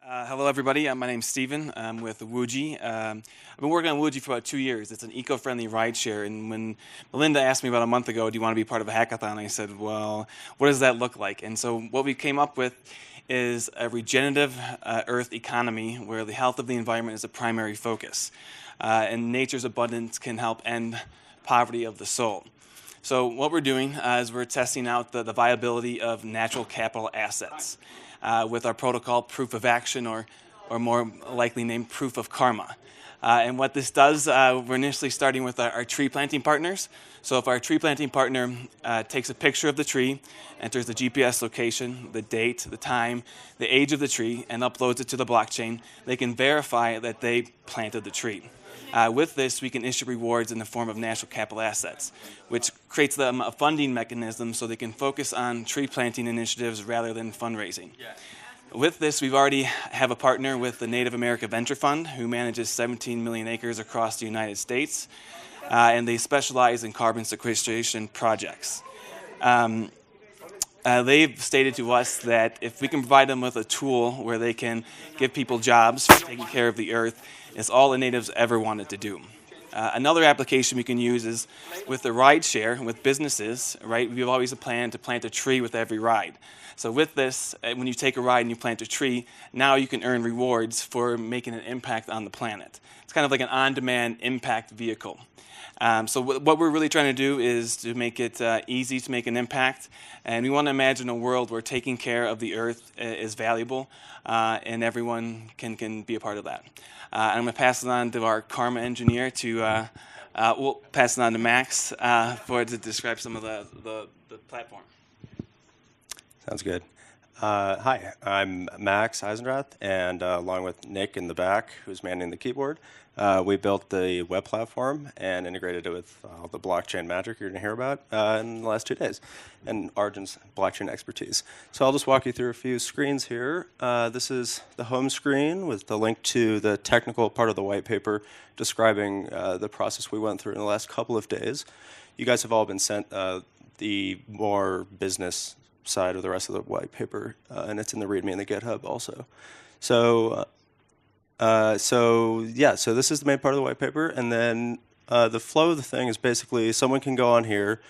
Hello, everybody. My name's Steven. I'm with Wuji. I've been working on Wuji for about 2 years. It's an eco-friendly rideshare. And when Melinda asked me about a month ago, do you want to be part of a hackathon? I said, well, what does that look like? And so what we came up with is a regenerative Earth economy where the health of the environment is a primary focus. And nature's abundance can help end poverty of the soul. So what we're doing is we're testing out the viability of natural capital assets with our protocol proof of action, or more likely named proof of karma. And what this does, we're initially starting with our tree planting partners. So if our tree planting partner takes a picture of the tree, enters the GPS location, the date, the time, the age of the tree, and uploads it to the blockchain, they can verify that they planted the tree. With this, we can issue rewards in the form of natural capital assets, which creates them a funding mechanism so they can focus on tree planting initiatives rather than fundraising. Yeah. With this, we've already have a partner with the Native America Venture Fund, who manages 17 million acres across the United States, and they specialize in carbon sequestration projects. They've stated to us that if we can provide them with a tool where they can give people jobs for taking care of the earth, it's all the natives ever wanted to do. Another application we can use is with the ride share with businesses, right? We've always planned to plant a tree with every ride. So with this, when you take a ride and you plant a tree, now you can earn rewards for making an impact on the planet. It's kind of like an on-demand impact vehicle. So what we're really trying to do is to make it easy to make an impact, and we want to imagine a world where taking care of the earth is valuable, and everyone can be a part of that. I'm going to pass it on to our karma engineer we'll pass it on to Max to describe some of the platform. Sounds good. Hi, I'm Max Eisendrath, and along with Nick in the back, who's manning the keyboard, we built the web platform and integrated it with all the blockchain magic you're going to hear about in the last 2 days, and Arjun's blockchain expertise. So I'll just walk you through a few screens here. This is the home screen with the link to the technical part of the white paper describing the process we went through in the last couple of days. You guys have all been sent the more business side of the rest of the white paper, and it's in the README and the GitHub also. So this is the main part of the white paper, and then the flow of the thing is basically someone can go on here,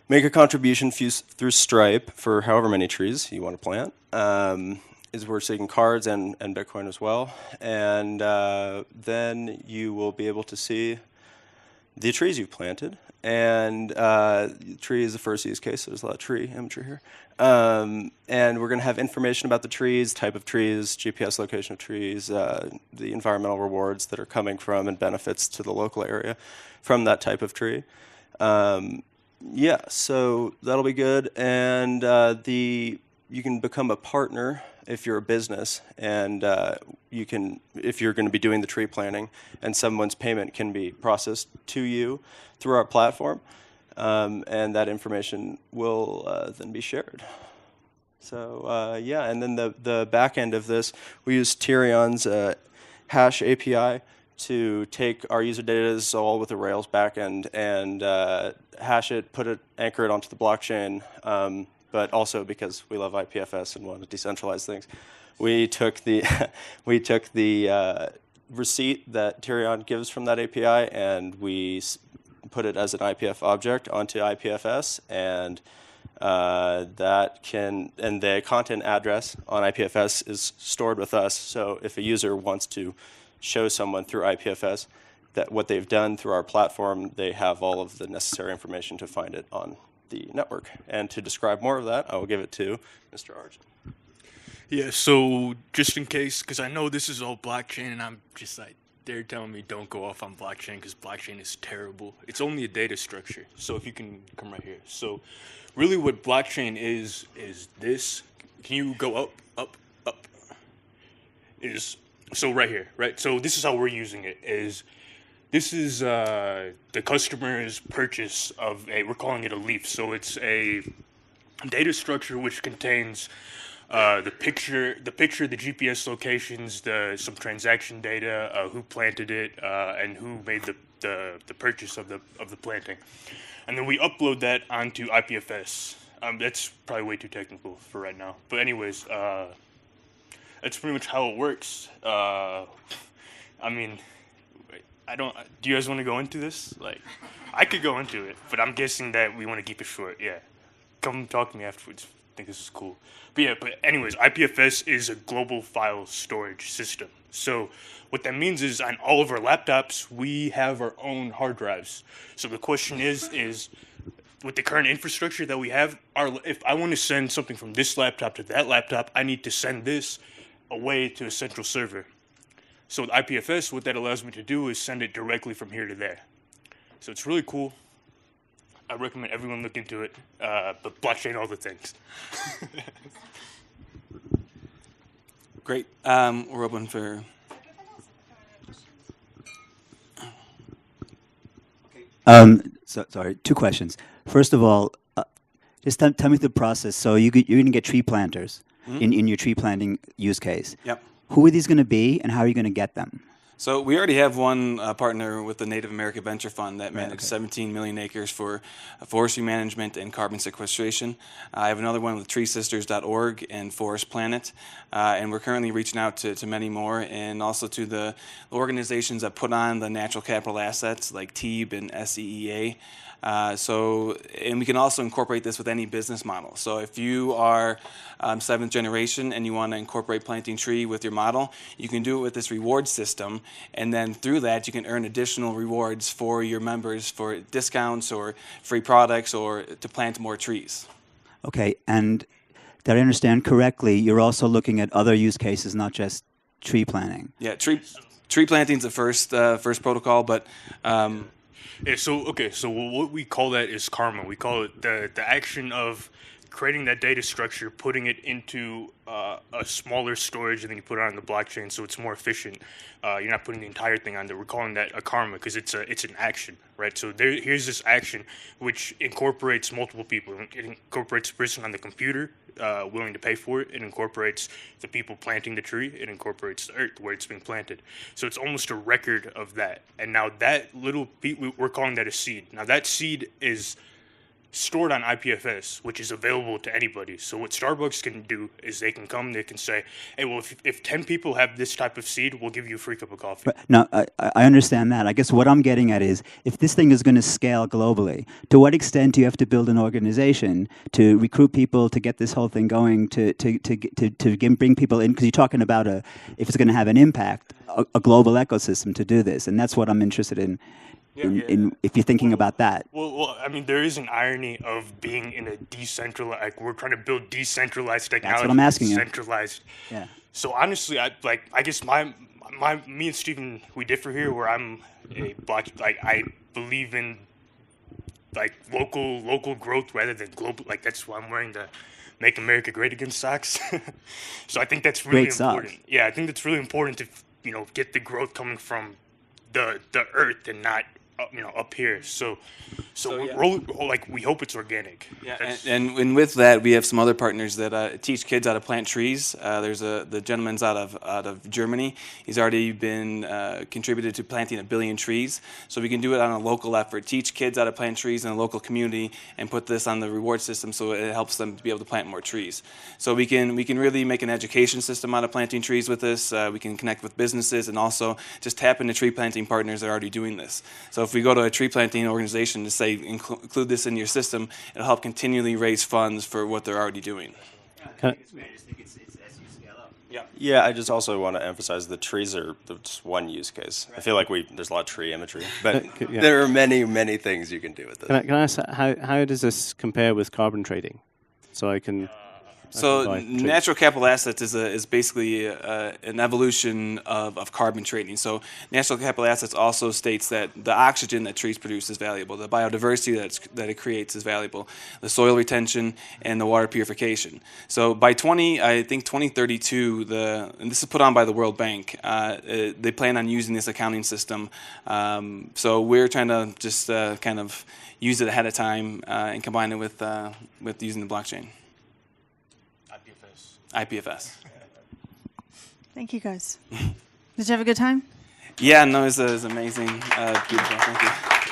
make a contribution through Stripe for however many trees you want to plant. We're seeing cards and Bitcoin as well, and then you will be able to see the trees you've planted. And tree is the first use case, so there's a lot of tree imagery here. And we're going to have information about the trees, type of trees, GPS location of trees, the environmental rewards that are coming from and benefits to the local area from that type of tree. So that'll be good. And you can become a partner if you're a business, and if you're going to be doing the tree planting, and someone's payment can be processed to you through our platform, and that information will then be shared. So and then the back end of this, we use Tyrion's hash API to take our user data, this is all with a Rails backend, and hash it, anchor it onto the blockchain. But also because we love IPFS and want to decentralize things, we took the receipt that Tyrion gives from that API, and we put it as an IPF object onto IPFS, and the content address on IPFS is stored with us. So if a user wants to show someone through IPFS that what they've done through our platform, they have all of the necessary information to find it on the network. And to describe more of that, I will give it to Mr. Arjun. Yeah, so just in case, because I know this is all blockchain, and I'm just like, they're telling me don't go off on blockchain because blockchain is terrible. It's only a data structure. So if you can come right here. So really what blockchain is this. Can you go up? So right here, right? So this is how we're using it. This is the customer's purchase of we're calling it a leaf. So it's a data structure which contains the picture, the GPS locations, some transaction data, who planted it, and who made the purchase of the planting, and then we upload that onto IPFS. That's probably way too technical for right now. But anyways, that's pretty much how it works. I mean, I don't. Do you guys want to go into this? Like, I could go into it, but I'm guessing that we want to keep it short. Yeah, come talk to me afterwards. I think this is cool. But yeah, but anyways, IPFS is a global file storage system. So what that means is on all of our laptops, we have our own hard drives. So the question is with the current infrastructure that we have, if I want to send something from this laptop to that laptop, I need to send this away to a central server. So with IPFS, what that allows me to do is send it directly from here to there. So it's really cool. I recommend everyone look into it, but blockchain all the things. Great. We're open for... Sorry, two questions. First of all, just tell me the process. So you're going to get tree planters in your tree planting use case. Yep. Who are these going to be, and how are you going to get them? So we already have one partner with the Native American Venture Fund that manages 17 million acres for forestry management and carbon sequestration. I have another one with treesisters.org and Forest Planet. And we're currently reaching out to many more, and also to the organizations that put on the natural capital assets like TEEB and SEEA. And we can also incorporate this with any business model. So if you are seventh generation and you want to incorporate planting tree with your model, you can do it with this reward system, and then through that you can earn additional rewards for your members for discounts or free products or to plant more trees. Okay, and did I understand correctly, you're also looking at other use cases, not just tree planting? Yeah, tree planting is the first protocol, but Yeah, so what we call that is karma. We call it the action of creating that data structure, putting it into a smaller storage, and then you put it on the blockchain so it's more efficient. You're not putting the entire thing on there. We're calling that a karma because it's an action, right? So here's this action which incorporates multiple people. It incorporates the person on the computer willing to pay for it. It incorporates the people planting the tree. It incorporates the earth where it's being planted. So it's almost a record of that. And now that little we're calling that a seed. Now that seed is stored on IPFS, which is available to anybody. So what Starbucks can do is they can say, hey, well, if 10 people have this type of seed, we'll give you a free cup of coffee. But, no, I understand that. I guess what I'm getting at is, if this thing is going to scale globally, to what extent do you have to build an organization to recruit people, to get this whole thing going, to bring people in? Because you're talking about, if it's going to have an impact, a global ecosystem to do this. And that's what I'm interested in. If you're thinking about that. Well, I mean, there is an irony of being in a decentralized, like we're trying to build decentralized technology. That's what I'm asking you. Decentralized. Yeah. So honestly, I guess me and Steven, we differ here where I'm I believe in like local growth rather than global. Like that's why I'm wearing the Make America Great Again socks. So I think that's really important. Socks. Yeah, I think that's really important to get the growth coming from the earth and not up here. So we hope it's organic. Yeah, and with that, we have some other partners that teach kids how to plant trees. There's the gentleman's out of Germany. He's already been contributed to planting 1 billion trees. So we can do it on a local effort. Teach kids how to plant trees in a local community and put this on the reward system so it helps them to be able to plant more trees. So we can really make an education system out of planting trees with this. We can connect with businesses and also just tap into tree planting partners that are already doing this. So if we go to a tree planting organization to say include this in your system, it'll help continually raise funds for what they're already doing. Yeah, I just also want to emphasize the trees are just one use case. I feel like there's a lot of tree imagery, but there are many things you can do with this. Can I ask, how does this compare with carbon trading? So I can... So natural capital assets is basically an evolution of carbon trading. So natural capital assets also states that the oxygen that trees produce is valuable, the biodiversity that it creates is valuable, the soil retention, and the water purification. So by 2032, and this is put on by the World Bank, they plan on using this accounting system. So we're trying to just kind of use it ahead of time and combine it with using the blockchain. IPFS. Thank you, guys. Did you have a good time? Yeah, no, it was amazing. Beautiful. Thank you.